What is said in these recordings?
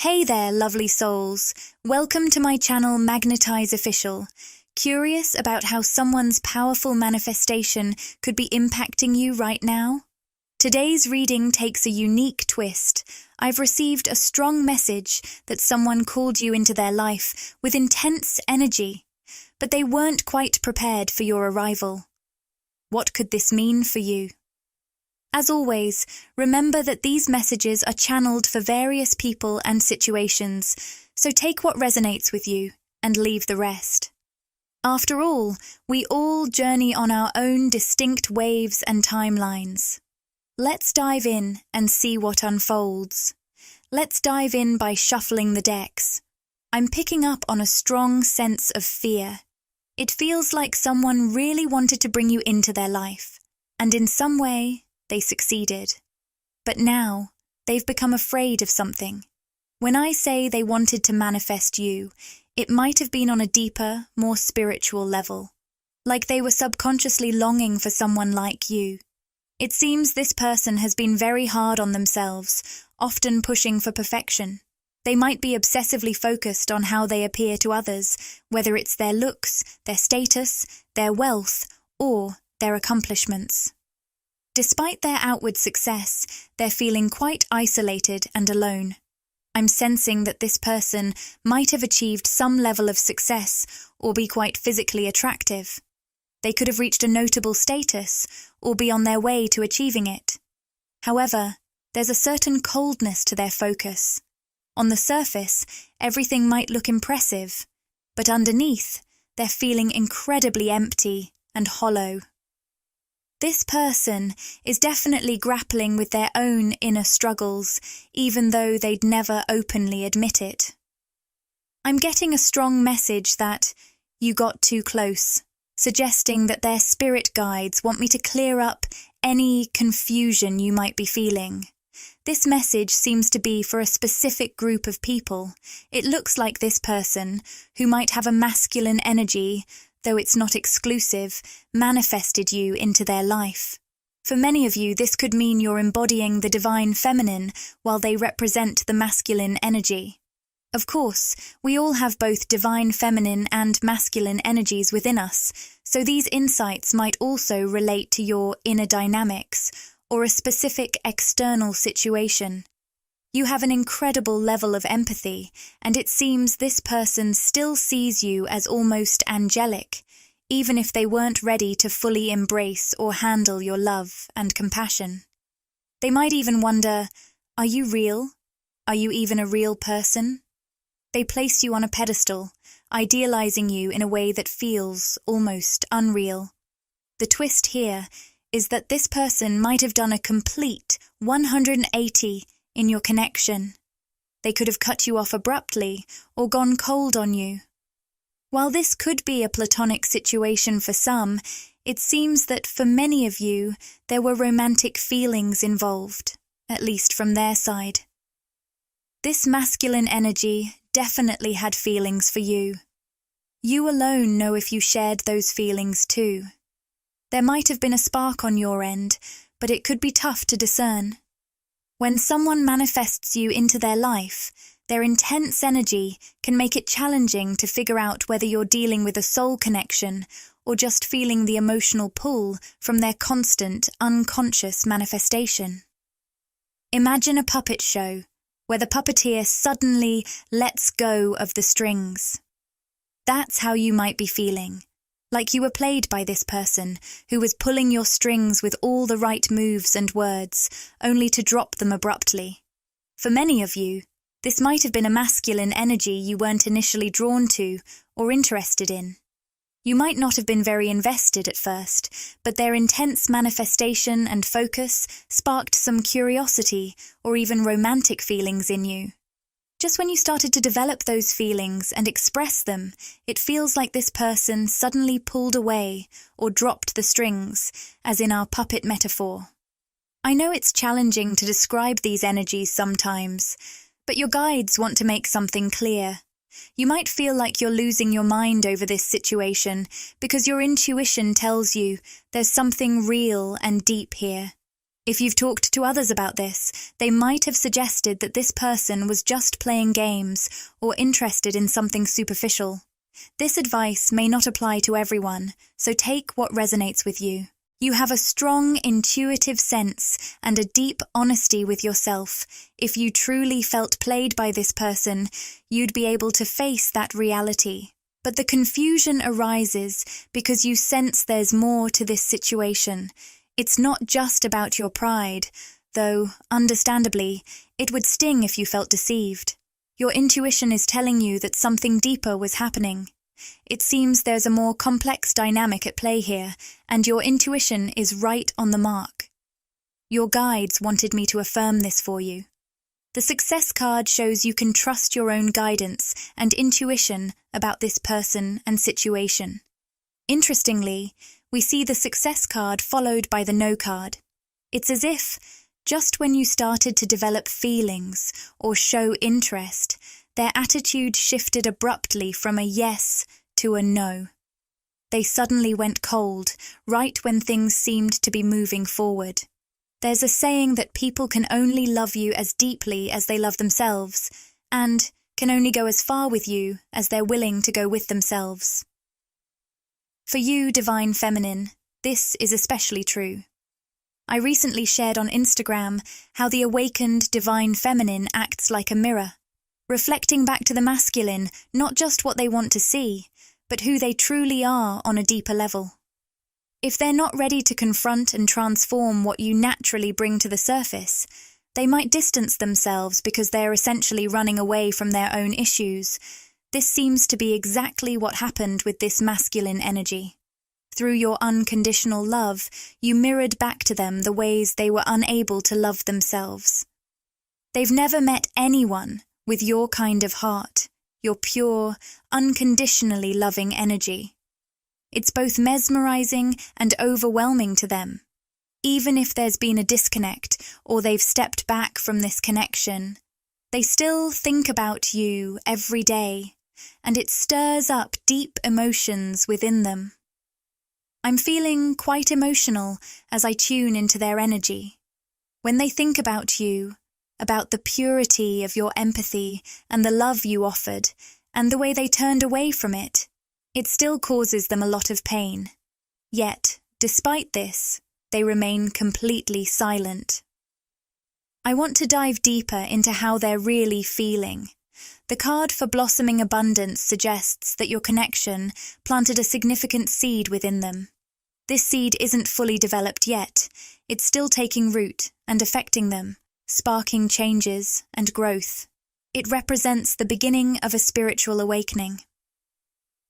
Hey there, lovely souls. Welcome to my channel Magnetize Official. Curious about how someone's powerful manifestation could be impacting you right now? Today's reading takes a unique twist. I've received a strong message that someone called you into their life with intense energy, but they weren't quite prepared for your arrival. What could this mean for you? As always, remember that these messages are channeled for various people and situations, so take what resonates with you and leave the rest. After all, we all journey on our own distinct waves and timelines. Let's dive in and see what unfolds. Let's dive in by shuffling the decks. I'm picking up on a strong sense of fear. It feels like someone really wanted to bring you into their life, and in some way, they succeeded. But now, they've become afraid of something. When I say they wanted to manifest you, it might have been on a deeper, more spiritual level. Like they were subconsciously longing for someone like you. It seems this person has been very hard on themselves, often pushing for perfection. They might be obsessively focused on how they appear to others, whether it's their looks, their status, their wealth, or their accomplishments. Despite their outward success, they're feeling quite isolated and alone. I'm sensing that this person might have achieved some level of success or be quite physically attractive. They could have reached a notable status or be on their way to achieving it. However, there's a certain coldness to their focus. On the surface, everything might look impressive, but underneath, they're feeling incredibly empty and hollow. This person is definitely grappling with their own inner struggles, even though they'd never openly admit it. I'm getting a strong message that you got too close, suggesting that their spirit guides want me to clear up any confusion you might be feeling. This message seems to be for a specific group of people. It looks like this person, who might have a masculine energy, though it's not exclusive, manifested you into their life. For many of you, this could mean you're embodying the divine feminine while they represent the masculine energy. Of course, we all have both divine feminine and masculine energies within us, so these insights might also relate to your inner dynamics or a specific external situation. You have an incredible level of empathy, and it seems this person still sees you as almost angelic, even if they weren't ready to fully embrace or handle your love and compassion. They might even wonder, are you real? Are you even a real person? They place you on a pedestal, idealizing you in a way that feels almost unreal. The twist here is that this person might have done a complete 180 in your connection. They could have cut you off abruptly or gone cold on you. While this could be a platonic situation for some, it seems that for many of you, there were romantic feelings involved, at least from their side. This masculine energy definitely had feelings for you. You alone know if you shared those feelings too. There might have been a spark on your end, but it could be tough to discern. When someone manifests you into their life, their intense energy can make it challenging to figure out whether you're dealing with a soul connection or just feeling the emotional pull from their constant, unconscious manifestation. Imagine a puppet show where the puppeteer suddenly lets go of the strings. That's how you might be feeling, like you were played by this person who was pulling your strings with all the right moves and words, only to drop them abruptly. For many of you, this might have been a masculine energy you weren't initially drawn to or interested in. You might not have been very invested at first, but their intense manifestation and focus sparked some curiosity or even romantic feelings in you. Just when you started to develop those feelings and express them, it feels like this person suddenly pulled away or dropped the strings, as in our puppet metaphor. I know it's challenging to describe these energies sometimes, but your guides want to make something clear. You might feel like you're losing your mind over this situation because your intuition tells you there's something real and deep here. If you've talked to others about this, they might have suggested that this person was just playing games or interested in something superficial. This advice may not apply to everyone, so take what resonates with you. You have a strong, intuitive sense and a deep honesty with yourself. If you truly felt played by this person, you'd be able to face that reality. But the confusion arises because you sense there's more to this situation. It's not just about your pride, though, understandably, it would sting if you felt deceived. Your intuition is telling you that something deeper was happening. It seems there's a more complex dynamic at play here, and your intuition is right on the mark. Your guides wanted me to affirm this for you. The success card shows you can trust your own guidance and intuition about this person and situation. Interestingly, we see the success card followed by the no card. It's as if, just when you started to develop feelings or show interest, their attitude shifted abruptly from a yes to a no. They suddenly went cold, right when things seemed to be moving forward. There's a saying that people can only love you as deeply as they love themselves, and can only go as far with you as they're willing to go with themselves. For you, Divine Feminine, this is especially true. I recently shared on Instagram how the awakened Divine Feminine acts like a mirror, reflecting back to the masculine not just what they want to see, but who they truly are on a deeper level. If they're not ready to confront and transform what you naturally bring to the surface, they might distance themselves because they're essentially running away from their own issues. This seems to be exactly what happened with this masculine energy. Through your unconditional love, you mirrored back to them the ways they were unable to love themselves. They've never met anyone with your kind of heart, your pure, unconditionally loving energy. It's both mesmerizing and overwhelming to them. Even if there's been a disconnect or they've stepped back from this connection, they still think about you every day, and it stirs up deep emotions within them. I'm feeling quite emotional as I tune into their energy. When they think about you, about the purity of your empathy and the love you offered, and the way they turned away from it, it still causes them a lot of pain. Yet, despite this, they remain completely silent. I want to dive deeper into how they're really feeling. The card for Blossoming Abundance suggests that your connection planted a significant seed within them. This seed isn't fully developed yet. It's still taking root and affecting them, sparking changes and growth. It represents the beginning of a spiritual awakening.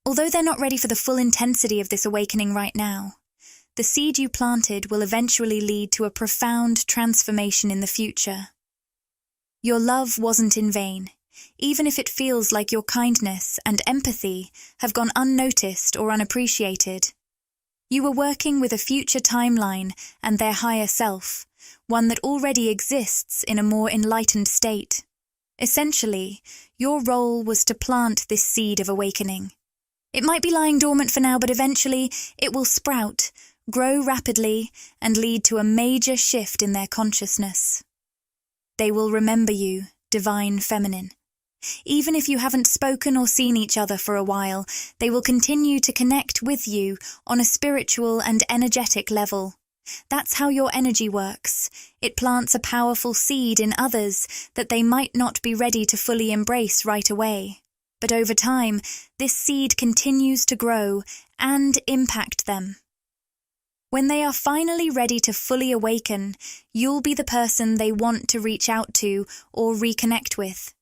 Although they're not ready for the full intensity of this awakening right now, the seed you planted will eventually lead to a profound transformation in the future. Your love wasn't in vain, even if it feels like your kindness and empathy have gone unnoticed or unappreciated. You were working with a future timeline and their higher self, one that already exists in a more enlightened state. Essentially, your role was to plant this seed of awakening. It might be lying dormant for now, but eventually it will sprout, grow rapidly, and lead to a major shift in their consciousness. They will remember you, Divine Feminine. Even if you haven't spoken or seen each other for a while, they will continue to connect with you on a spiritual and energetic level. That's how your energy works. It plants a powerful seed in others that they might not be ready to fully embrace right away. But over time, this seed continues to grow and impact them. When they are finally ready to fully awaken, you'll be the person they want to reach out to or reconnect with.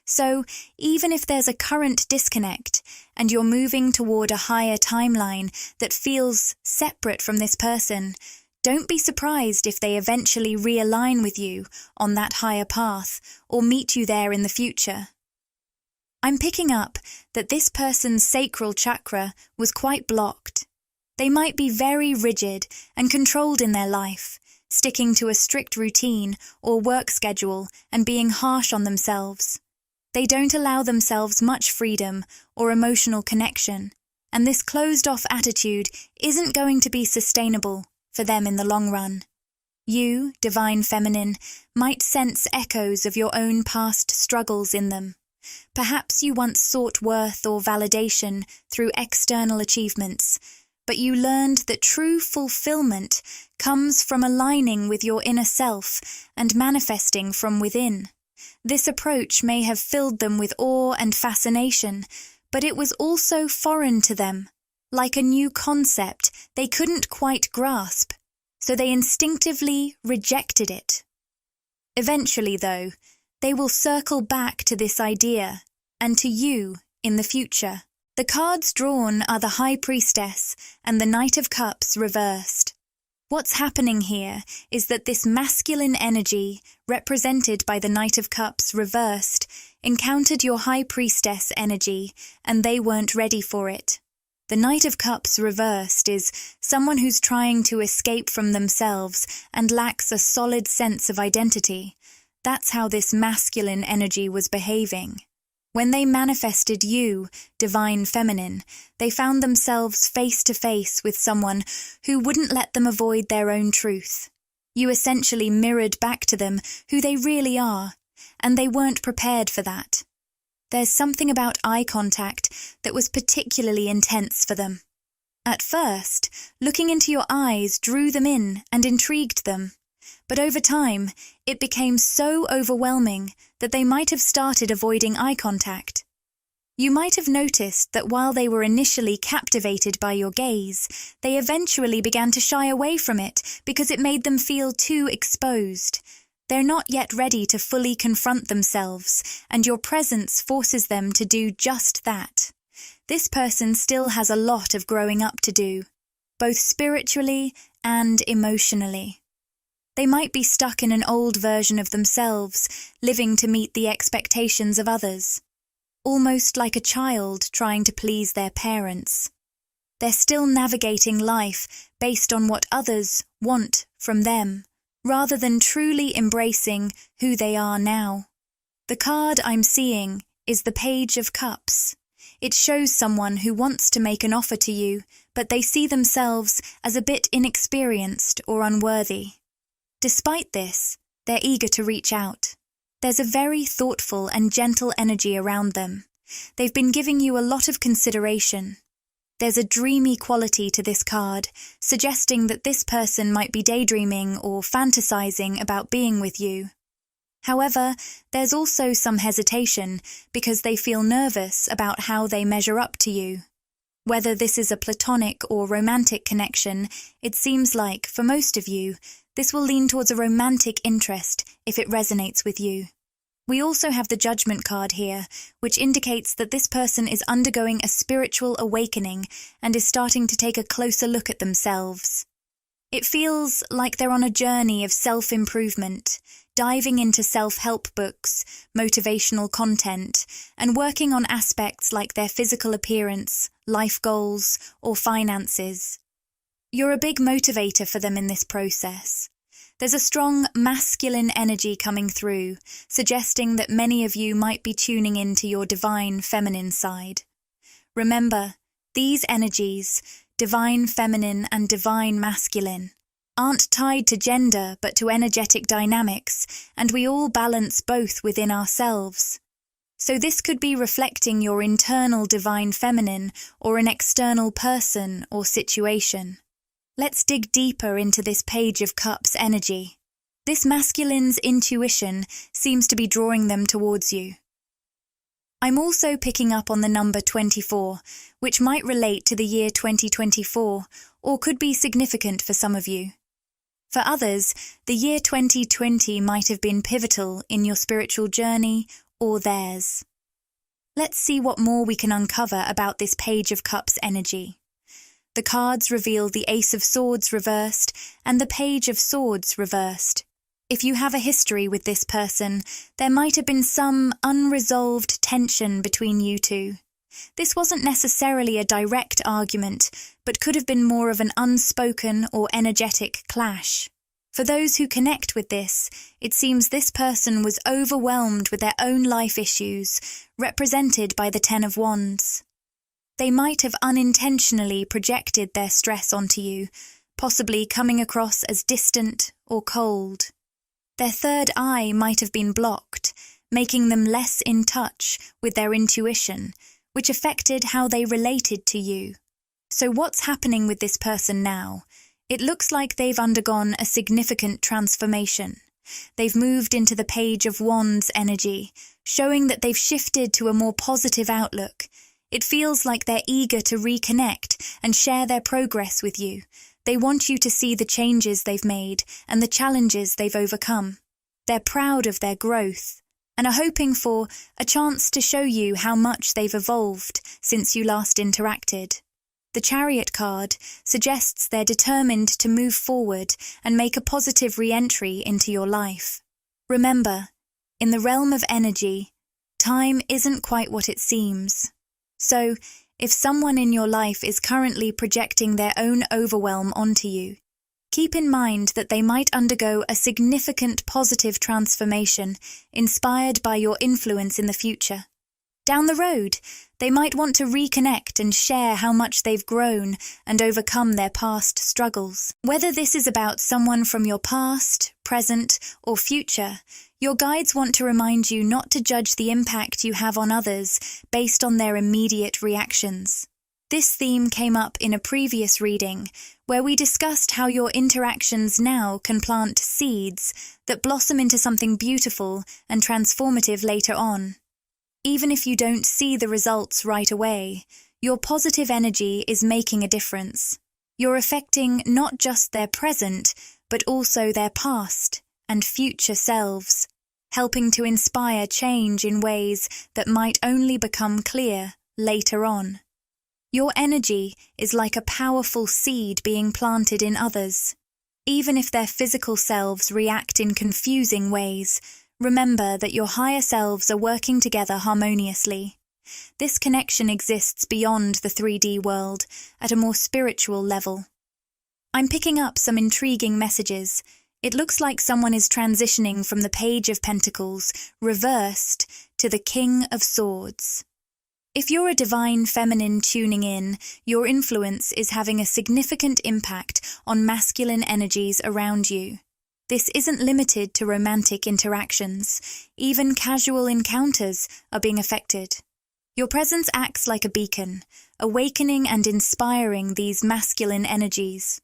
So, even if there's a current disconnect and you're moving toward a higher timeline that feels separate from this person, don't be surprised if they eventually realign with you on that higher path or meet you there in the future. I'm picking up that this person's sacral chakra was quite blocked. They might be very rigid and controlled in their life, sticking to a strict routine or work schedule and being harsh on themselves. They don't allow themselves much freedom or emotional connection, and this closed-off attitude isn't going to be sustainable for them in the long run. You, Divine Feminine, might sense echoes of your own past struggles in them. Perhaps you once sought worth or validation through external achievements, but you learned that true fulfillment comes from aligning with your inner self and manifesting from within. This approach may have filled them with awe and fascination, but it was also foreign to them, like a new concept they couldn't quite grasp, so they instinctively rejected it. Eventually, though, they will circle back to this idea, and to you in the future. The cards drawn are the High Priestess and the Knight of Cups reversed. What's happening here is that this masculine energy, represented by the Knight of Cups reversed, encountered your High Priestess energy, and they weren't ready for it. The Knight of Cups reversed is someone who's trying to escape from themselves and lacks a solid sense of identity. That's how this masculine energy was behaving. When they manifested you, Divine Feminine, they found themselves face to face with someone who wouldn't let them avoid their own truth. You essentially mirrored back to them who they really are, and they weren't prepared for that. There's something about eye contact that was particularly intense for them. At first, looking into your eyes drew them in and intrigued them. But over time, it became so overwhelming that they might have started avoiding eye contact. You might have noticed that while they were initially captivated by your gaze, they eventually began to shy away from it because it made them feel too exposed. They're not yet ready to fully confront themselves, and your presence forces them to do just that. This person still has a lot of growing up to do, both spiritually and emotionally. They might be stuck in an old version of themselves, living to meet the expectations of others, almost like a child trying to please their parents. They're still navigating life based on what others want from them, rather than truly embracing who they are now. The card I'm seeing is the Page of Cups. It shows someone who wants to make an offer to you, but they see themselves as a bit inexperienced or unworthy. Despite this, they're eager to reach out. There's a very thoughtful and gentle energy around them. They've been giving you a lot of consideration. There's a dreamy quality to this card, suggesting that this person might be daydreaming or fantasizing about being with you. However, there's also some hesitation because they feel nervous about how they measure up to you. Whether this is a platonic or romantic connection, it seems like, for most of you, this will lean towards a romantic interest if it resonates with you. We also have the Judgment card here, which indicates that this person is undergoing a spiritual awakening and is starting to take a closer look at themselves. It feels like they're on a journey of self-improvement, diving into self-help books, motivational content, and working on aspects like their physical appearance, life goals, or finances. You're a big motivator for them in this process. There's a strong masculine energy coming through, suggesting that many of you might be tuning into your divine feminine side. Remember, these energies, divine feminine and divine masculine, aren't tied to gender but to energetic dynamics, and we all balance both within ourselves. So this could be reflecting your internal divine feminine or an external person or situation. Let's dig deeper into this Page of Cups energy. This masculine's intuition seems to be drawing them towards you. I'm also picking up on the number 24, which might relate to the year 2024, or could be significant for some of you. For others, the year 2020 might have been pivotal in your spiritual journey or theirs. Let's see what more we can uncover about this Page of Cups energy. The cards reveal the Ace of Swords reversed and the Page of Swords reversed. If you have a history with this person, there might have been some unresolved tension between you two. This wasn't necessarily a direct argument, but could have been more of an unspoken or energetic clash. For those who connect with this, it seems this person was overwhelmed with their own life issues, represented by the Ten of Wands. They might have unintentionally projected their stress onto you, possibly coming across as distant or cold. Their third eye might have been blocked, making them less in touch with their intuition, which affected how they related to you. So what's happening with this person now? It looks like they've undergone a significant transformation. They've moved into the Page of Wands energy, showing that they've shifted to a more positive outlook. It feels like they're eager to reconnect and share their progress with you. They want you to see the changes they've made and the challenges they've overcome. They're proud of their growth and are hoping for a chance to show you how much they've evolved since you last interacted. The Chariot card suggests they're determined to move forward and make a positive re-entry into your life. Remember, in the realm of energy, time isn't quite what it seems. So, if someone in your life is currently projecting their own overwhelm onto you, keep in mind that they might undergo a significant positive transformation inspired by your influence in the future. Down the road, they might want to reconnect and share how much they've grown and overcome their past struggles. Whether this is about someone from your past, present, or future, your guides want to remind you not to judge the impact you have on others based on their immediate reactions. This theme came up in a previous reading, where we discussed how your interactions now can plant seeds that blossom into something beautiful and transformative later on. Even if you don't see the results right away, your positive energy is making a difference. You're affecting not just their present, but also their past and future selves, helping to inspire change in ways that might only become clear later on. Your energy is like a powerful seed being planted in others. Even if their physical selves react in confusing ways, remember that your higher selves are working together harmoniously. This connection exists beyond the 3D world, at a more spiritual level. I'm picking up some intriguing messages. It looks like someone is transitioning from the Page of Pentacles, reversed, to the King of Swords. If you're a divine feminine tuning in, your influence is having a significant impact on masculine energies around you. This isn't limited to romantic interactions. Even casual encounters are being affected. Your presence acts like a beacon, awakening and inspiring these masculine energies.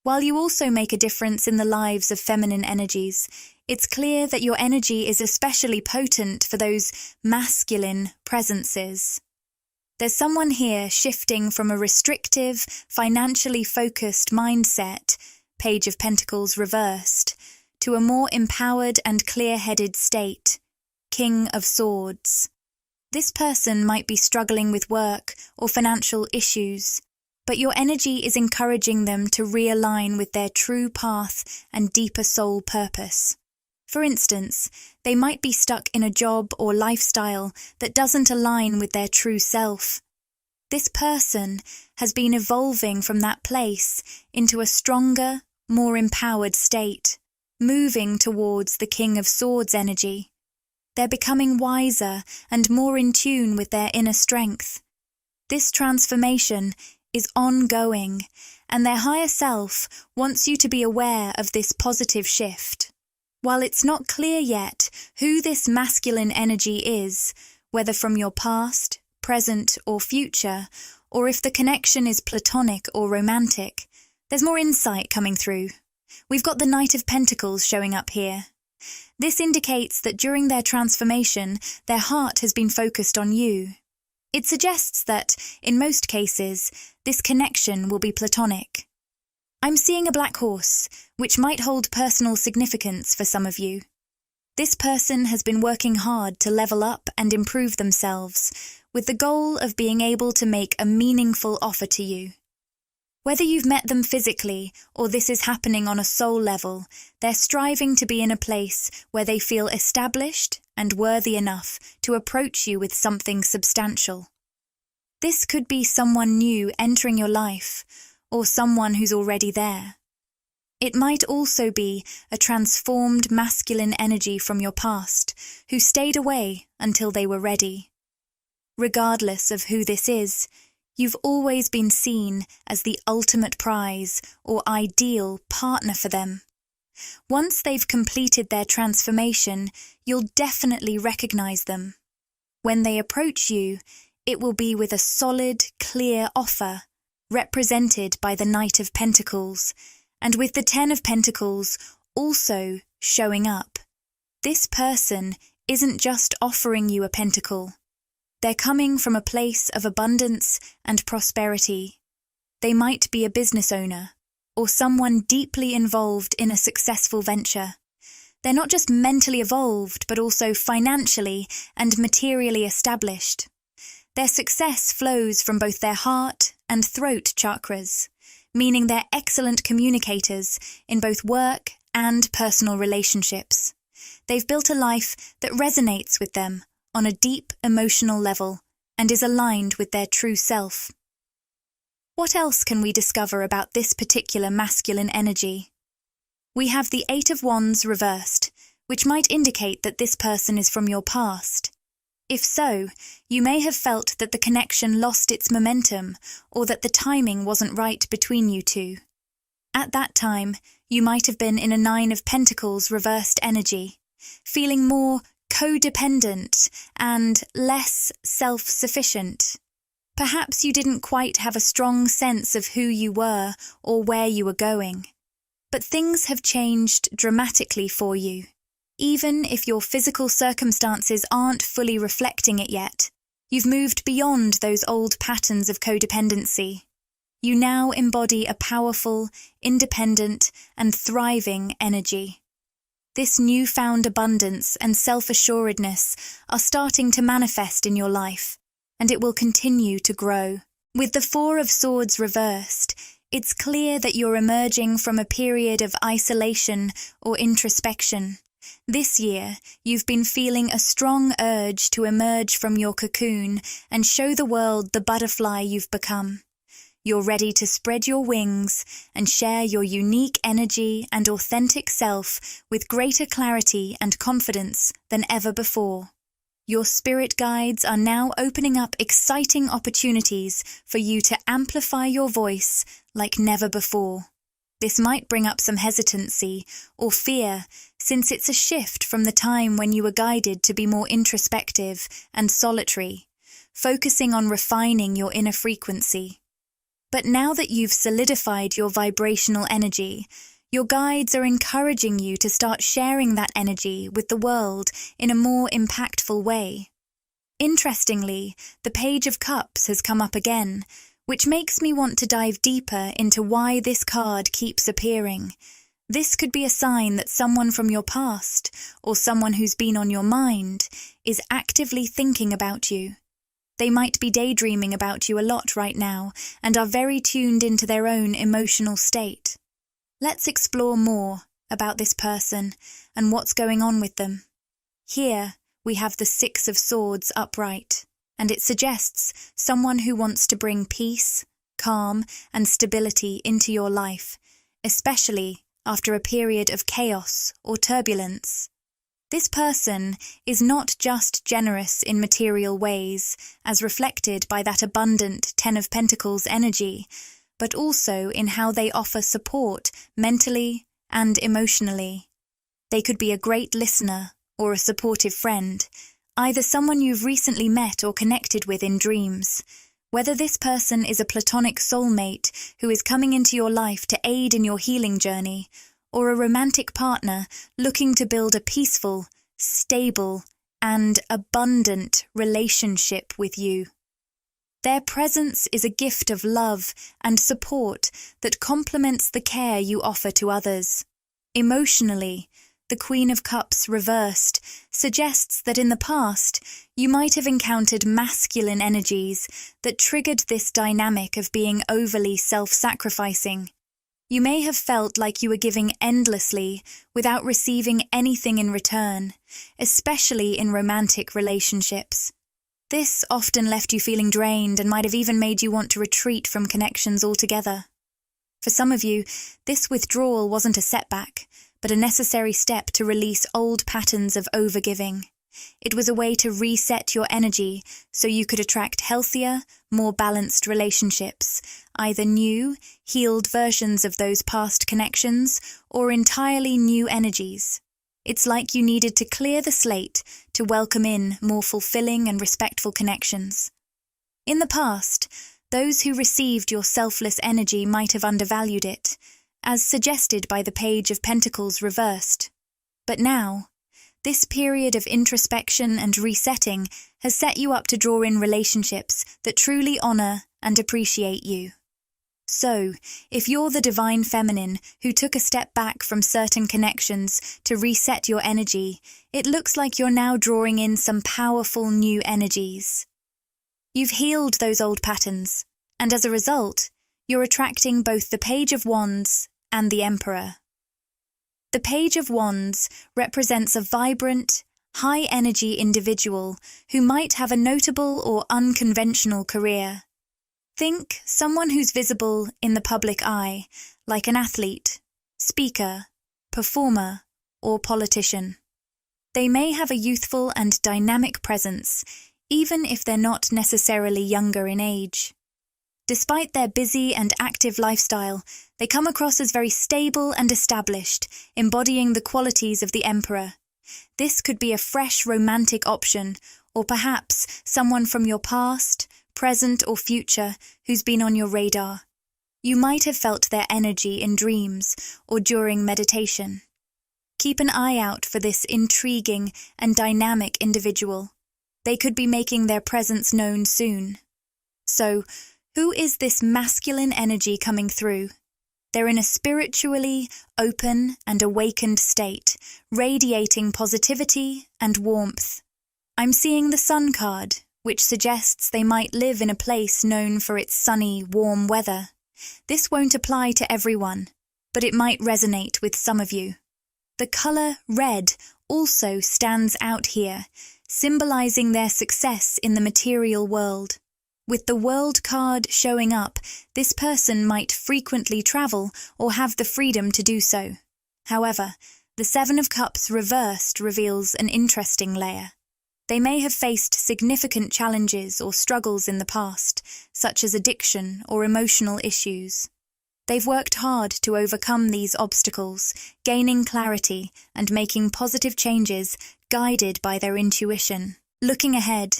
While you also make a difference in the lives of feminine energies, it's clear that your energy is especially potent for those masculine presences. There's someone here shifting from a restrictive, financially focused mindset, Page of Pentacles reversed, to a more empowered and clear-headed state, King of Swords. This person might be struggling with work or financial issues, but your energy is encouraging them to realign with their true path and deeper soul purpose. For instance, they might be stuck in a job or lifestyle that doesn't align with their true self. This person has been evolving from that place into a stronger, more empowered state, moving towards the King of Swords energy. They're becoming wiser and more in tune with their inner strength. This transformation is ongoing, and their higher self wants you to be aware of this positive shift. While it's not clear yet who this masculine energy is, whether from your past, present, or future, or if the connection is platonic or romantic, there's more insight coming through. We've got the Knight of Pentacles showing up here. This indicates that during their transformation, their heart has been focused on you. It suggests that, in most cases, this connection will be platonic. I'm seeing a black horse, which might hold personal significance for some of you. This person has been working hard to level up and improve themselves, with the goal of being able to make a meaningful offer to you. Whether you've met them physically or this is happening on a soul level, they're striving to be in a place where they feel established and worthy enough to approach you with something substantial. This could be someone new entering your life, or someone who's already there. It might also be a transformed masculine energy from your past, who stayed away until they were ready. Regardless of who this is, you've always been seen as the ultimate prize or ideal partner for them. Once they've completed their transformation, you'll definitely recognize them. When they approach you, it will be with a solid, clear offer, represented by the Knight of Pentacles, and with the Ten of Pentacles also showing up. This person isn't just offering you a pentacle. They're coming from a place of abundance and prosperity. They might be a business owner, or someone deeply involved in a successful venture. They're not just mentally evolved, but also financially and materially established. Their success flows from both their heart and throat chakras, meaning they're excellent communicators in both work and personal relationships. They've built a life that resonates with them on a deep emotional level and is aligned with their true self. What else can we discover about this particular masculine energy? We have the Eight of Wands reversed, which might indicate that this person is from your past. If so, you may have felt that the connection lost its momentum or that the timing wasn't right between you two. At that time, you might have been in a Nine of Pentacles reversed energy, feeling more codependent and less self-sufficient. Perhaps you didn't quite have a strong sense of who you were or where you were going. But things have changed dramatically for you. Even if your physical circumstances aren't fully reflecting it yet, you've moved beyond those old patterns of codependency. You now embody a powerful, independent, and thriving energy. This newfound abundance and self-assuredness are starting to manifest in your life, and it will continue to grow. With the Four of Swords reversed, it's clear that you're emerging from a period of isolation or introspection. This year, you've been feeling a strong urge to emerge from your cocoon and show the world the butterfly you've become. You're ready to spread your wings and share your unique energy and authentic self with greater clarity and confidence than ever before. Your spirit guides are now opening up exciting opportunities for you to amplify your voice like never before. This might bring up some hesitancy or fear, since it's a shift from the time when you were guided to be more introspective and solitary, focusing on refining your inner frequency. But now that you've solidified your vibrational energy, your guides are encouraging you to start sharing that energy with the world in a more impactful way. Interestingly, the Page of Cups has come up again, which makes me want to dive deeper into why this card keeps appearing. This could be a sign that someone from your past, or someone who's been on your mind, is actively thinking about you. They might be daydreaming about you a lot right now and are very tuned into their own emotional state. Let's explore more about this person and what's going on with them. Here, we have the Six of Swords upright, and it suggests someone who wants to bring peace, calm, and stability into your life, especially after a period of chaos or turbulence. This person is not just generous in material ways, as reflected by that abundant Ten of Pentacles energy, but also in how they offer support mentally and emotionally. They could be a great listener or a supportive friend, either someone you've recently met or connected with in dreams. Whether this person is a platonic soulmate who is coming into your life to aid in your healing journey, or a romantic partner looking to build a peaceful, stable, and abundant relationship with you. Their presence is a gift of love and support that complements the care you offer to others. Emotionally, the Queen of Cups reversed suggests that in the past, you might have encountered masculine energies that triggered this dynamic of being overly self-sacrificing. You may have felt like you were giving endlessly without receiving anything in return, especially in romantic relationships. This often left you feeling drained and might have even made you want to retreat from connections altogether. For some of you, this withdrawal wasn't a setback, but a necessary step to release old patterns of overgiving. It was a way to reset your energy so you could attract healthier, more balanced relationships, either new, healed versions of those past connections or entirely new energies. It's like you needed to clear the slate to welcome in more fulfilling and respectful connections. In the past, those who received your selfless energy might have undervalued it, as suggested by the Page of Pentacles reversed. But now, this period of introspection and resetting has set you up to draw in relationships that truly honor and appreciate you. So, if you're the divine feminine who took a step back from certain connections to reset your energy, it looks like you're now drawing in some powerful new energies. You've healed those old patterns, and as a result, you're attracting both the Page of Wands and the Emperor. The Page of Wands represents a vibrant, high-energy individual who might have a notable or unconventional career. Think someone who's visible in the public eye, like an athlete, speaker, performer, or politician. They may have a youthful and dynamic presence, even if they're not necessarily younger in age. Despite their busy and active lifestyle, they come across as very stable and established, embodying the qualities of the Emperor. This could be a fresh romantic option, or perhaps someone from your past, present or future who's been on your radar. You might have felt their energy in dreams or during meditation. Keep an eye out for this intriguing and dynamic individual. They could be making their presence known soon. So, who is this masculine energy coming through? They're in a spiritually open and awakened state, radiating positivity and warmth. I'm seeing the Sun card, which suggests they might live in a place known for its sunny, warm weather. This won't apply to everyone, but it might resonate with some of you. The color red also stands out here, symbolizing their success in the material world. With the World card showing up, this person might frequently travel or have the freedom to do so. However, the Seven of Cups reversed reveals an interesting layer. They may have faced significant challenges or struggles in the past, such as addiction or emotional issues. They've worked hard to overcome these obstacles, gaining clarity and making positive changes guided by their intuition. Looking ahead,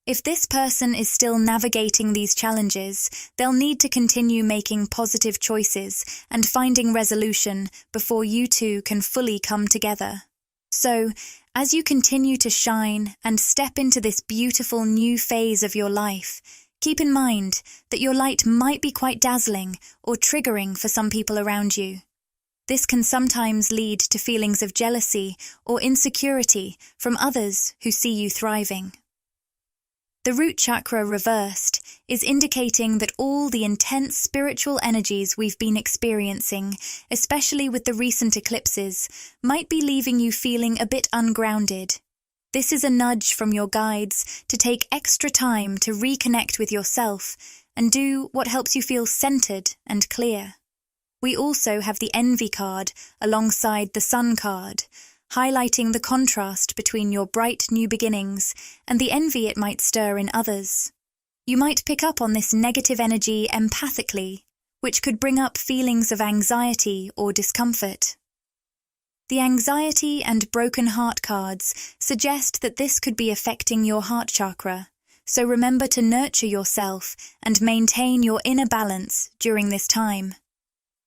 if this person is still navigating these challenges, they'll need to continue making positive choices and finding resolution before you two can fully come together. So, as you continue to shine and step into this beautiful new phase of your life, keep in mind that your light might be quite dazzling or triggering for some people around you. This can sometimes lead to feelings of jealousy or insecurity from others who see you thriving. The root chakra reversed is indicating that all the intense spiritual energies we've been experiencing, especially with the recent eclipses, might be leaving you feeling a bit ungrounded. This is a nudge from your guides to take extra time to reconnect with yourself and do what helps you feel centered and clear. We also have the Envy card alongside the Sun card, highlighting the contrast between your bright new beginnings and the envy it might stir in others. You might pick up on this negative energy empathically, which could bring up feelings of anxiety or discomfort. The Anxiety and Broken Heart cards suggest that this could be affecting your heart chakra, so remember to nurture yourself and maintain your inner balance during this time.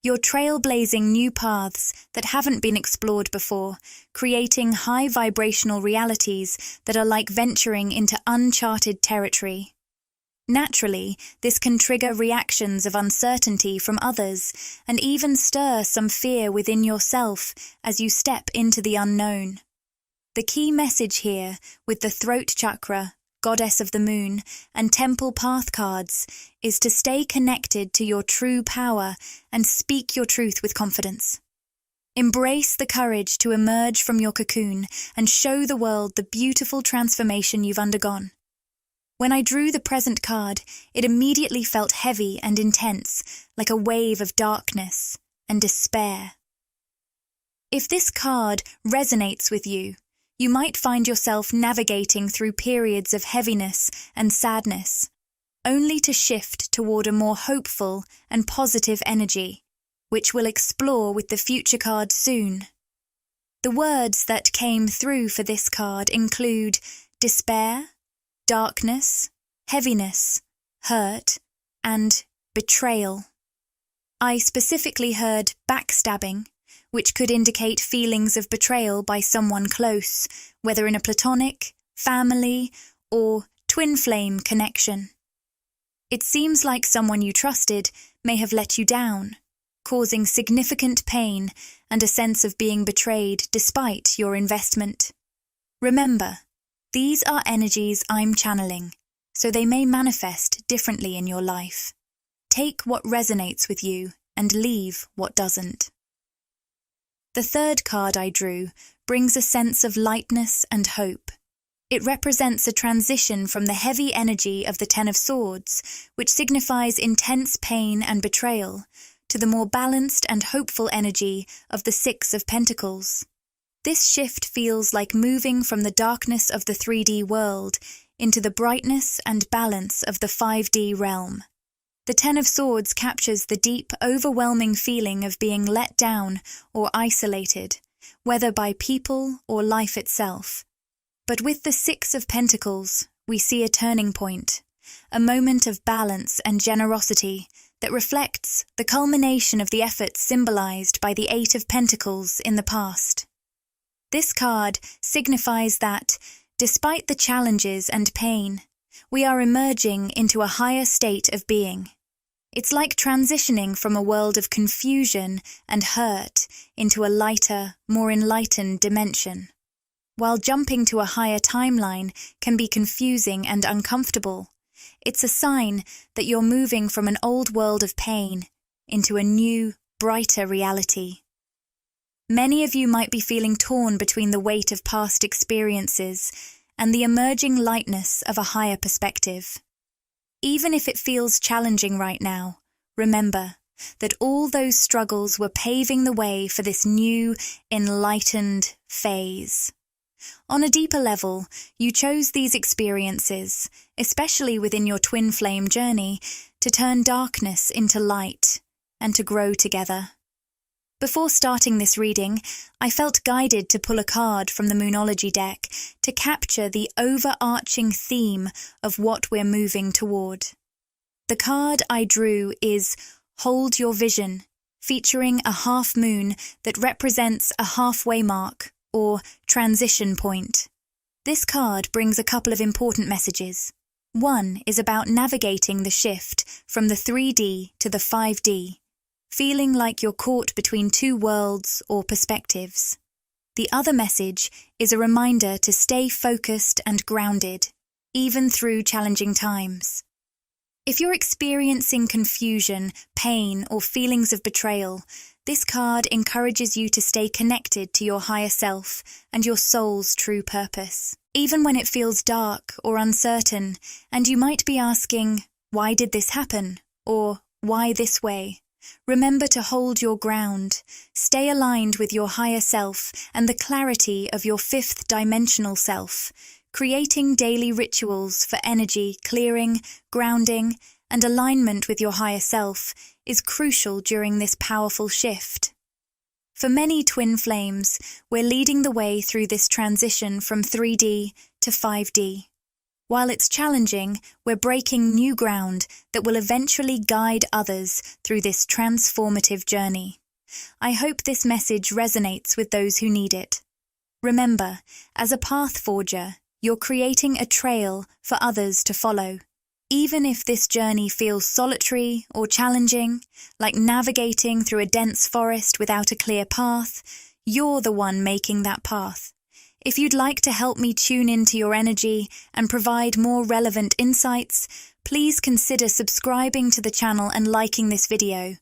You're trailblazing new paths that haven't been explored before, creating high vibrational realities that are like venturing into uncharted territory. Naturally, this can trigger reactions of uncertainty from others and even stir some fear within yourself as you step into the unknown. The key message here, with the Throat chakra, Goddess of the Moon, and Temple Path cards, is to stay connected to your true power and speak your truth with confidence. Embrace the courage to emerge from your cocoon and show the world the beautiful transformation you've undergone. When I drew the Present card, it immediately felt heavy and intense, like a wave of darkness and despair. If this card resonates with you, You might find yourself navigating through periods of heaviness and sadness, only to shift toward a more hopeful and positive energy, which we'll explore with the future card soon. The words that came through for this card include despair, darkness, heaviness, hurt, and betrayal. I specifically heard backstabbing, which could indicate feelings of betrayal by someone close, whether in a platonic, family, or twin flame connection. It seems like someone you trusted may have let you down, causing significant pain and a sense of being betrayed despite your investment. Remember, these are energies I'm channeling, so they may manifest differently in your life. Take what resonates with you and leave what doesn't. The third card I drew brings a sense of lightness and hope. It represents a transition from the heavy energy of the Ten of Swords, which signifies intense pain and betrayal, to the more balanced and hopeful energy of the Six of Pentacles. This shift feels like moving from the darkness of the 3D world into the brightness and balance of the 5D realm. The Ten of Swords captures the deep, overwhelming feeling of being let down or isolated, whether by people or life itself. But with the Six of Pentacles, we see a turning point, a moment of balance and generosity that reflects the culmination of the efforts symbolized by the Eight of Pentacles in the past. This card signifies that, despite the challenges and pain, we are emerging into a higher state of being. It's like transitioning from a world of confusion and hurt into a lighter, more enlightened dimension. While jumping to a higher timeline can be confusing and uncomfortable, it's a sign that you're moving from an old world of pain into a new, brighter reality. Many of you might be feeling torn between the weight of past experiences and the emerging lightness of a higher perspective. Even if it feels challenging right now, remember that all those struggles were paving the way for this new, enlightened phase. On a deeper level, you chose these experiences, especially within your twin flame journey, to turn darkness into light and to grow together. Before starting this reading, I felt guided to pull a card from the Moonology deck to capture the overarching theme of what we're moving toward. The card I drew is Hold Your Vision, featuring a half moon that represents a halfway mark, or transition point. This card brings a couple of important messages. One is about navigating the shift from the 3D to the 5D, feeling like you're caught between two worlds or perspectives. The other message is a reminder to stay focused and grounded, even through challenging times. If you're experiencing confusion, pain, or feelings of betrayal, this card encourages you to stay connected to your higher self and your soul's true purpose. Even when it feels dark or uncertain, and you might be asking, why did this happen? Or why this way? Remember to hold your ground, stay aligned with your higher self and the clarity of your fifth dimensional self, creating daily rituals for energy clearing, grounding, and alignment with your higher self is crucial during this powerful shift. For many twin flames, we're leading the way through this transition from 3D to 5D. While it's challenging, we're breaking new ground that will eventually guide others through this transformative journey. I hope this message resonates with those who need it. Remember, as a path forger, you're creating a trail for others to follow. Even if this journey feels solitary or challenging, like navigating through a dense forest without a clear path, you're the one making that path. If you'd like to help me tune into your energy and provide more relevant insights, please consider subscribing to the channel and liking this video.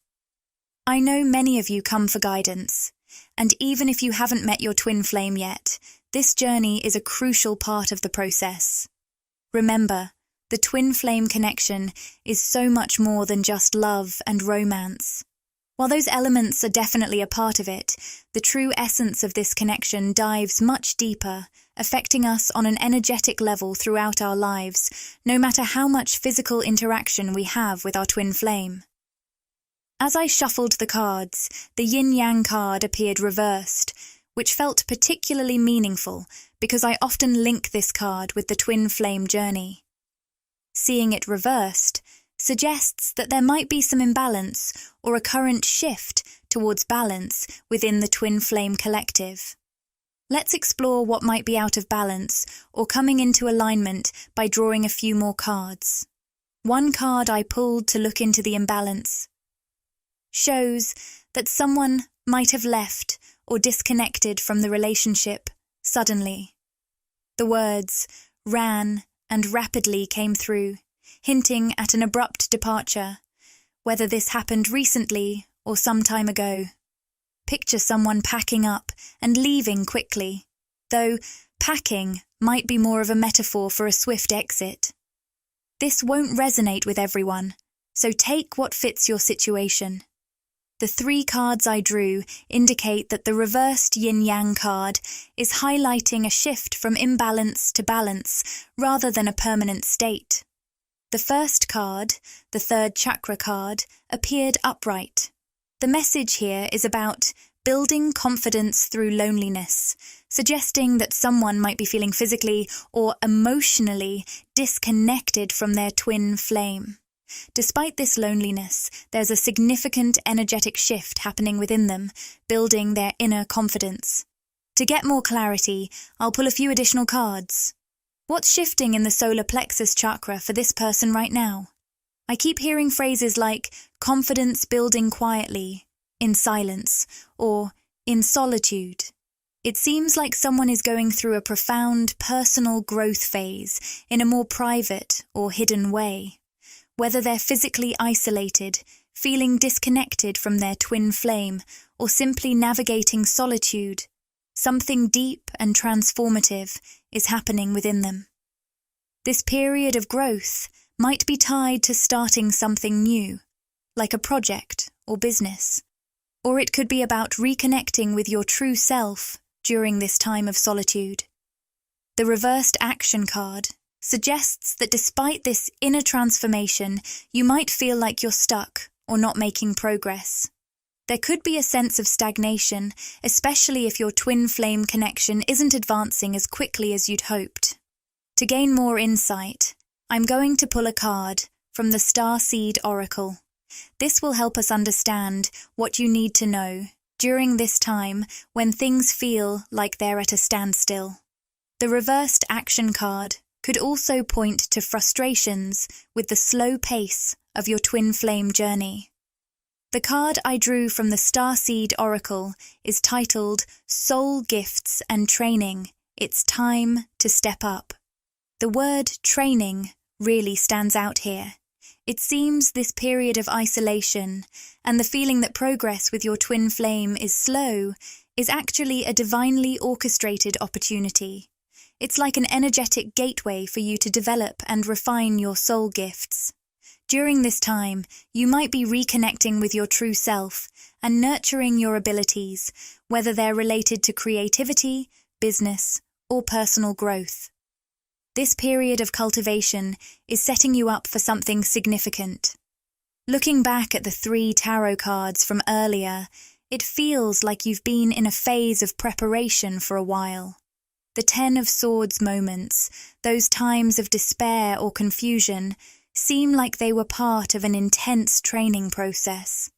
I know many of you come for guidance, and even if you haven't met your twin flame yet, this journey is a crucial part of the process. Remember, the twin flame connection is so much more than just love and romance. While those elements are definitely a part of it, the true essence of this connection dives much deeper, affecting us on an energetic level throughout our lives, no matter how much physical interaction we have with our twin flame. As I shuffled the cards, the yin-yang card appeared reversed, which felt particularly meaningful because I often link this card with the twin flame journey. Seeing it reversed suggests that there might be some imbalance or a current shift towards balance within the twin flame collective. Let's explore what might be out of balance or coming into alignment by drawing a few more cards. One card I pulled to look into the imbalance shows that someone might have left or disconnected from the relationship suddenly. The words ran and rapidly came through, hinting at an abrupt departure, whether this happened recently or some time ago. Picture someone packing up and leaving quickly, though packing might be more of a metaphor for a swift exit. This won't resonate with everyone, so take what fits your situation. The 3 cards I drew indicate that the reversed yin-yang card is highlighting a shift from imbalance to balance rather than a permanent state. The first card, the 3rd chakra card, appeared upright. The message here is about building confidence through loneliness, suggesting that someone might be feeling physically or emotionally disconnected from their twin flame. Despite this loneliness, there's a significant energetic shift happening within them, building their inner confidence. To get more clarity, I'll pull a few additional cards. What's shifting in the solar plexus chakra for this person right now? I keep hearing phrases like confidence building quietly, in silence, or in solitude. It seems like someone is going through a profound personal growth phase in a more private or hidden way. Whether they're physically isolated, feeling disconnected from their twin flame, or simply navigating solitude, something deep and transformative is happening within them. This period of growth might be tied to starting something new, like a project or business, or it could be about reconnecting with your true self during this time of solitude. The reversed action card suggests that despite this inner transformation, you might feel like you're stuck or not making progress. There could be a sense of stagnation, especially if your twin flame connection isn't advancing as quickly as you'd hoped. To gain more insight, I'm going to pull a card from the Starseed Oracle. This will help us understand what you need to know during this time when things feel like they're at a standstill. The reversed action card could also point to frustrations with the slow pace of your twin flame journey. The card I drew from the Starseed Oracle is titled Soul Gifts and Training. It's time to step up. The word training really stands out here. It seems this period of isolation and the feeling that progress with your twin flame is slow is actually a divinely orchestrated opportunity. It's like an energetic gateway for you to develop and refine your soul gifts. During this time, you might be reconnecting with your true self and nurturing your abilities, whether they're related to creativity, business, or personal growth. This period of cultivation is setting you up for something significant. Looking back at the 3 tarot cards from earlier, it feels like you've been in a phase of preparation for a while. The 10 of Swords moments, those times of despair or confusion, seem like they were part of an intense training process.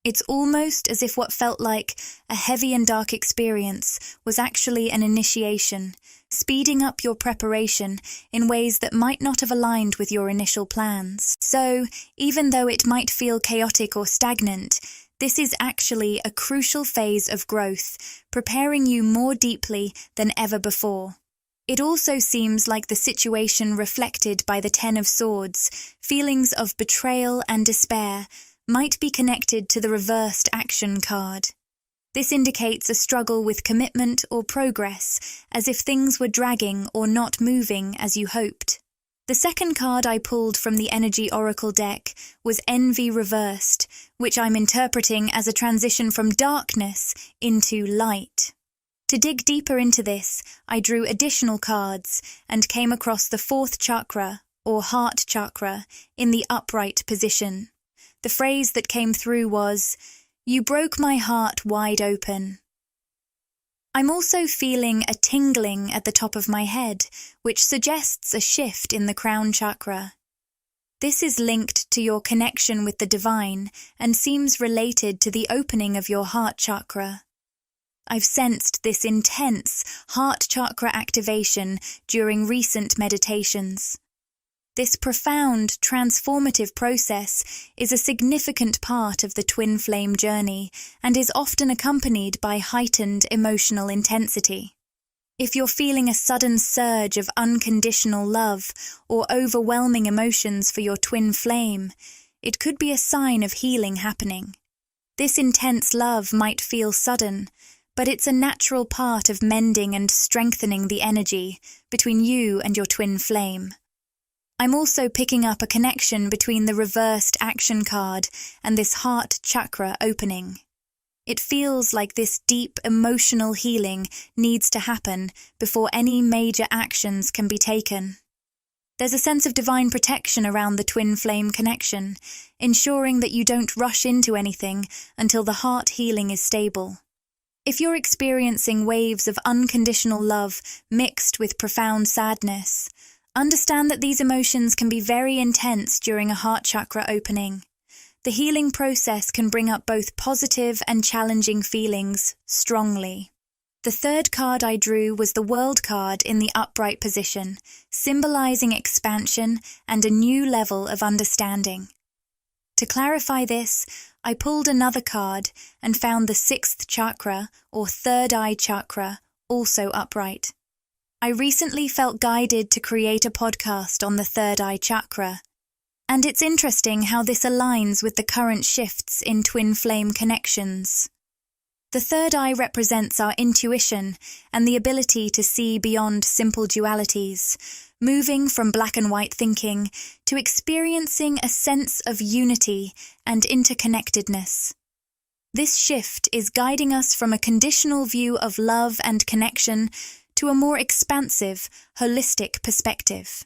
It's almost as if what felt like a heavy and dark experience was actually an initiation, speeding up your preparation in ways that might not have aligned with your initial plans. So, even though it might feel chaotic or stagnant, this is actually a crucial phase of growth, preparing you more deeply than ever before. It also seems like the situation reflected by the 10 of Swords, feelings of betrayal and despair, might be connected to the reversed action card. This indicates a struggle with commitment or progress, as if things were dragging or not moving as you hoped. The second card I pulled from the Energy Oracle deck was Envy Reversed, which I'm interpreting as a transition from darkness into light. To dig deeper into this, I drew additional cards and came across the fourth chakra, or heart chakra, in the upright position. The phrase that came through was, "You broke my heart wide open." I'm also feeling a tingling at the top of my head, which suggests a shift in the crown chakra. This is linked to your connection with the divine and seems related to the opening of your heart chakra. I've sensed this intense heart chakra activation during recent meditations. This profound, transformative process is a significant part of the twin flame journey and is often accompanied by heightened emotional intensity. If you're feeling a sudden surge of unconditional love or overwhelming emotions for your twin flame, it could be a sign of healing happening. This intense love might feel sudden, but it's a natural part of mending and strengthening the energy between you and your twin flame. I'm also picking up a connection between the reversed action card and this heart chakra opening. It feels like this deep emotional healing needs to happen before any major actions can be taken. There's a sense of divine protection around the twin flame connection, ensuring that you don't rush into anything until the heart healing is stable. If you're experiencing waves of unconditional love mixed with profound sadness, understand that these emotions can be very intense during a heart chakra opening. The healing process can bring up both positive and challenging feelings strongly. The third card I drew was the World card in the upright position, symbolizing expansion and a new level of understanding. To clarify this, I pulled another card and found the sixth chakra, or third eye chakra, also upright. I recently felt guided to create a podcast on the third eye chakra, and it's interesting how this aligns with the current shifts in twin flame connections. The third eye represents our intuition and the ability to see beyond simple dualities, moving from black and white thinking to experiencing a sense of unity and interconnectedness. This shift is guiding us from a conditional view of love and connection to a more expansive, holistic perspective.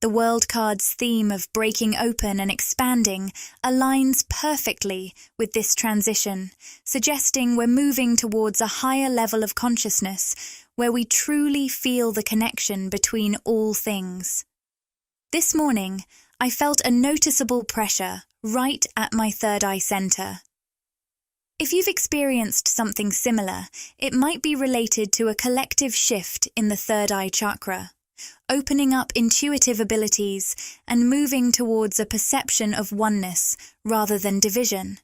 The World card's theme of breaking open and expanding aligns perfectly with this transition, suggesting we're moving towards a higher level of consciousness where we truly feel the connection between all things. This morning, I felt a noticeable pressure right at my third eye center. If you've experienced something similar, it might be related to a collective shift in the third eye chakra, opening up intuitive abilities and moving towards a perception of oneness rather than division.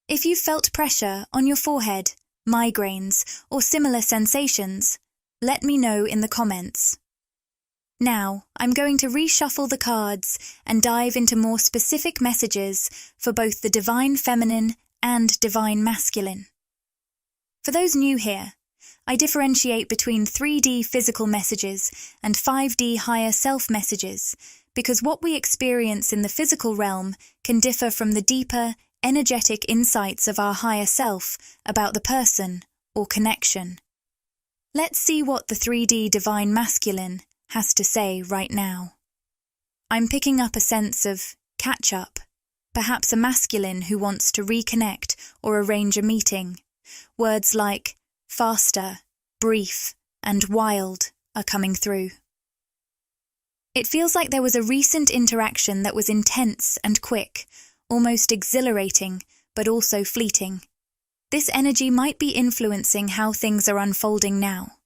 If you've felt pressure on your forehead, migraines, or similar sensations, let me know in the comments. Now, I'm going to reshuffle the cards and dive into more specific messages for both the Divine Feminine and Divine Masculine. For those new here, I differentiate between 3D physical messages and 5D higher self messages because what we experience in the physical realm can differ from the deeper, energetic insights of our higher self about the person or connection. Let's see what the 3D Divine Masculine has to say right now. I'm picking up a sense of catch-up, perhaps a masculine who wants to reconnect or arrange a meeting. Words like faster, brief, and wild are coming through. It feels like there was a recent interaction that was intense and quick, almost exhilarating, but also fleeting. This energy might be influencing how things are unfolding now.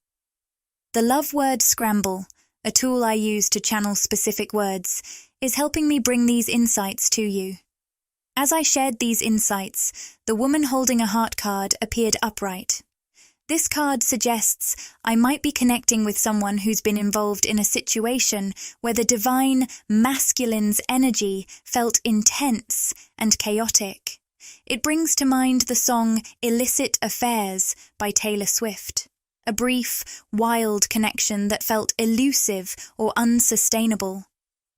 The love word scramble, a tool I use to channel specific words, is helping me bring these insights to you. As I shared these insights, the woman holding a heart card appeared upright. This card suggests I might be connecting with someone who's been involved in a situation where the divine masculine's energy felt intense and chaotic. It brings to mind the song Illicit Affairs by Taylor Swift, a brief, wild connection that felt elusive or unsustainable.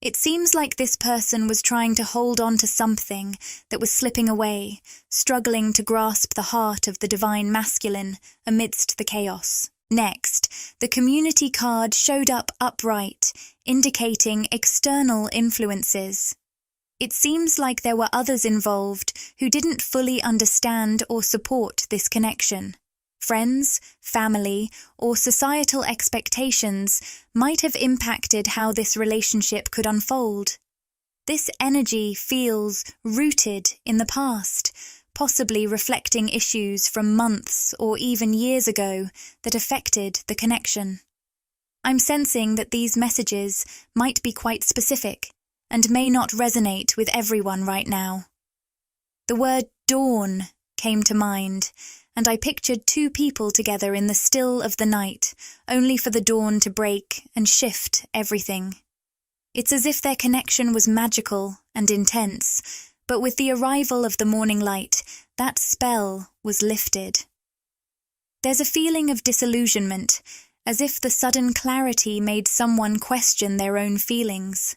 It seems like this person was trying to hold on to something that was slipping away, struggling to grasp the heart of the divine masculine amidst the chaos. Next, the community card showed up upright, indicating external influences. It seems like there were others involved who didn't fully understand or support this connection. Friends, family, or societal expectations might have impacted how this relationship could unfold. This energy feels rooted in the past, possibly reflecting issues from months or even years ago that affected the connection. I'm sensing that these messages might be quite specific and may not resonate with everyone right now. The word dawn came to mind, and I pictured two people together in the still of the night, only for the dawn to break and shift everything. It's as if their connection was magical and intense, but with the arrival of the morning light, that spell was lifted. There's a feeling of disillusionment, as if the sudden clarity made someone question their own feelings.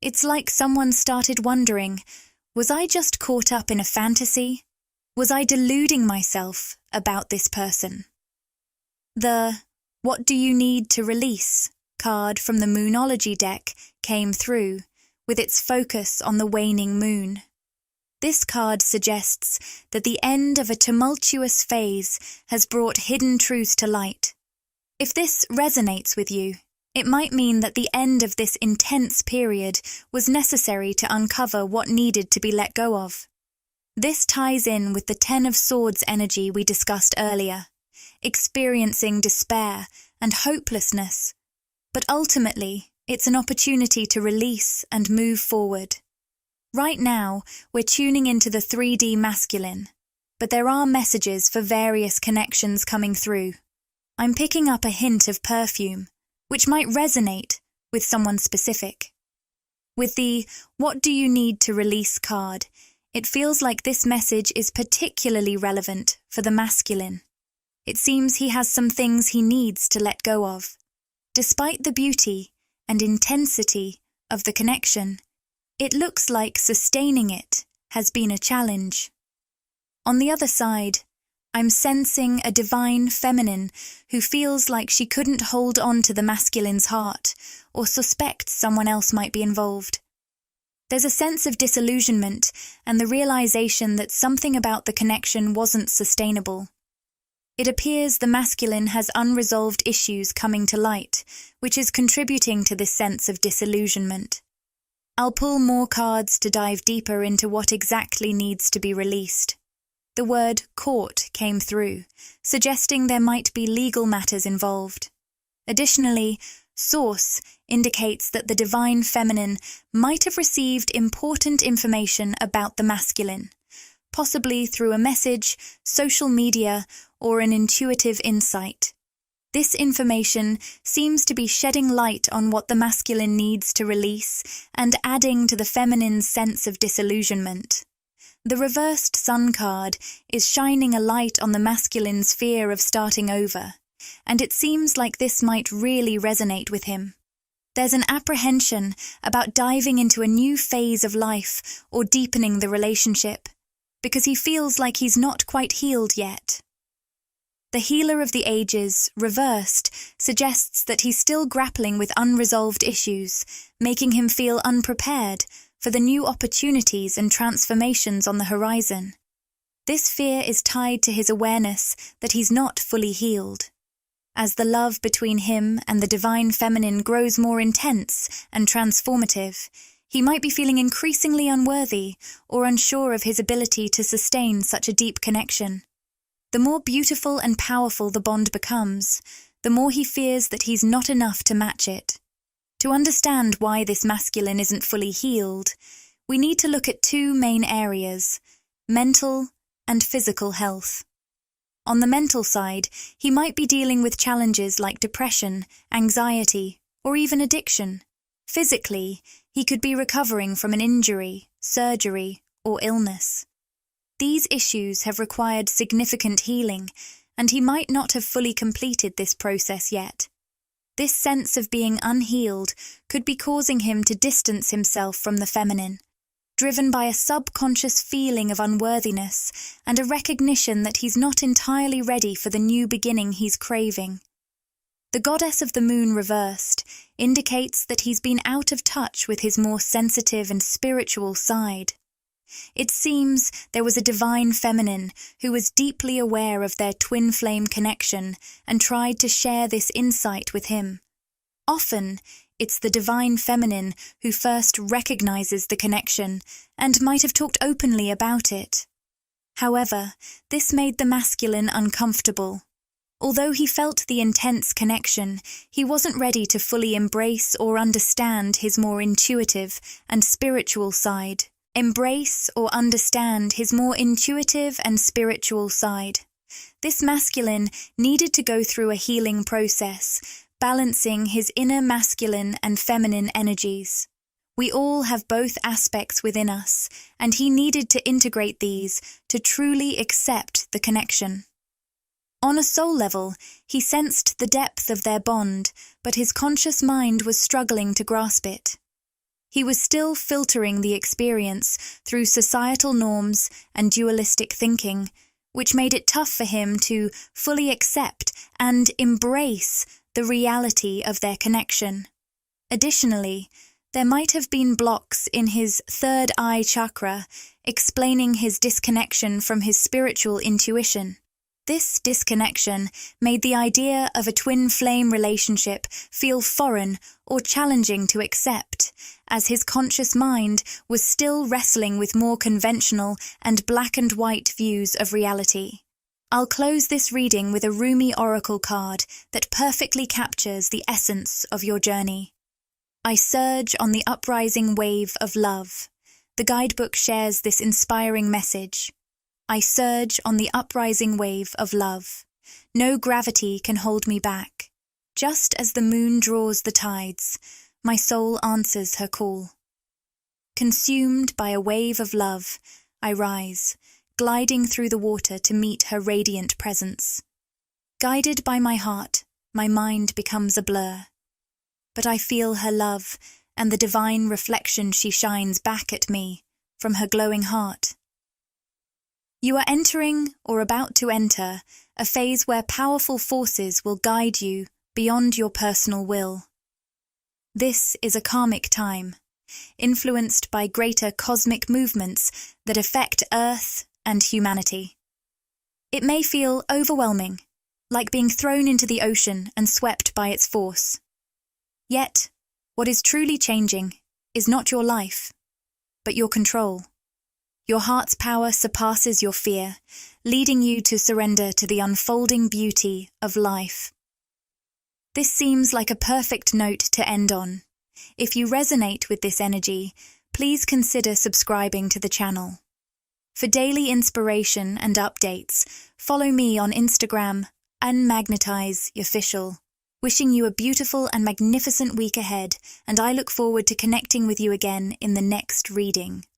It's like someone started wondering, was I just caught up in a fantasy? Was I deluding myself about this person? The "What do you need to release?" card from the Moonology deck came through, with its focus on the waning moon. This card suggests that the end of a tumultuous phase has brought hidden truths to light. If this resonates with you, it might mean that the end of this intense period was necessary to uncover what needed to be let go of. This ties in with the Ten of Swords energy we discussed earlier, experiencing despair and hopelessness. But ultimately, it's an opportunity to release and move forward. Right now, we're tuning into the 3D masculine, but there are messages for various connections coming through. I'm picking up a hint of perfume, which might resonate with someone specific. With the "What do you need to release?" card, it feels like this message is particularly relevant for the masculine. It seems he has some things he needs to let go of. Despite the beauty and intensity of the connection, it looks like sustaining it has been a challenge. On the other side, I'm sensing a divine feminine who feels like she couldn't hold on to the masculine's heart or suspects someone else might be involved. There's a sense of disillusionment and the realization that something about the connection wasn't sustainable. It appears the masculine has unresolved issues coming to light, which is contributing to this sense of disillusionment. I'll pull more cards to dive deeper into what exactly needs to be released. The word court came through, suggesting there might be legal matters involved. Additionally, source indicates that the divine feminine might have received important information about the masculine, possibly through a message, social media, or an intuitive insight. This information seems to be shedding light on what the masculine needs to release and adding to the feminine's sense of disillusionment. The reversed sun card is shining a light on the masculine's fear of starting over, and it seems like this might really resonate with him. There's an apprehension about diving into a new phase of life or deepening the relationship, because he feels like he's not quite healed yet. The Healer of the Ages, reversed, suggests that he's still grappling with unresolved issues, making him feel unprepared for the new opportunities and transformations on the horizon. This fear is tied to his awareness that he's not fully healed. As the love between him and the divine feminine grows more intense and transformative, he might be feeling increasingly unworthy or unsure of his ability to sustain such a deep connection. The more beautiful and powerful the bond becomes, the more he fears that he's not enough to match it. To understand why this masculine isn't fully healed, we need to look at two main areas: mental and physical health. On the mental side, he might be dealing with challenges like depression, anxiety, or even addiction. Physically, he could be recovering from an injury, surgery, or illness. These issues have required significant healing, and he might not have fully completed this process yet. This sense of being unhealed could be causing him to distance himself from the feminine, driven by a subconscious feeling of unworthiness and a recognition that he's not entirely ready for the new beginning he's craving. The goddess of the moon reversed indicates that he's been out of touch with his more sensitive and spiritual side. It seems there was a divine feminine who was deeply aware of their twin flame connection and tried to share this insight with him. Often, it's the divine feminine who first recognizes the connection and might have talked openly about it. However, this made the masculine uncomfortable. Although he felt the intense connection, he wasn't ready to fully embrace or understand his more intuitive and spiritual side. Embrace or understand his more intuitive and spiritual side. This masculine needed to go through a healing process, balancing his inner masculine and feminine energies. We all have both aspects within us, and he needed to integrate these to truly accept the connection. On a soul level, he sensed the depth of their bond, but his conscious mind was struggling to grasp it. He was still filtering the experience through societal norms and dualistic thinking, which made it tough for him to fully accept and embrace the reality of their connection. Additionally, there might have been blocks in his third eye chakra, explaining his disconnection from his spiritual intuition. This disconnection made the idea of a twin flame relationship feel foreign or challenging to accept, as his conscious mind was still wrestling with more conventional and black and white views of reality. I'll close this reading with a Rumi oracle card that perfectly captures the essence of your journey. I surge on the uprising wave of love. The guidebook shares this inspiring message. I surge on the uprising wave of love. No gravity can hold me back. Just as the moon draws the tides, my soul answers her call. Consumed by a wave of love, I rise, gliding through the water to meet her radiant presence. Guided by my heart, my mind becomes a blur. But I feel her love and the divine reflection she shines back at me from her glowing heart. You are entering or about to enter a phase where powerful forces will guide you beyond your personal will. This is a karmic time, influenced by greater cosmic movements that affect Earth and humanity. It may feel overwhelming, like being thrown into the ocean and swept by its force. Yet, what is truly changing is not your life, but your control. Your heart's power surpasses your fear, leading you to surrender to the unfolding beauty of life. This seems like a perfect note to end on. If you resonate with this energy, please consider subscribing to the channel. For daily inspiration and updates, follow me on Instagram, By Magnetize Official. Wishing you a beautiful and magnificent week ahead, and I look forward to connecting with you again in the next reading.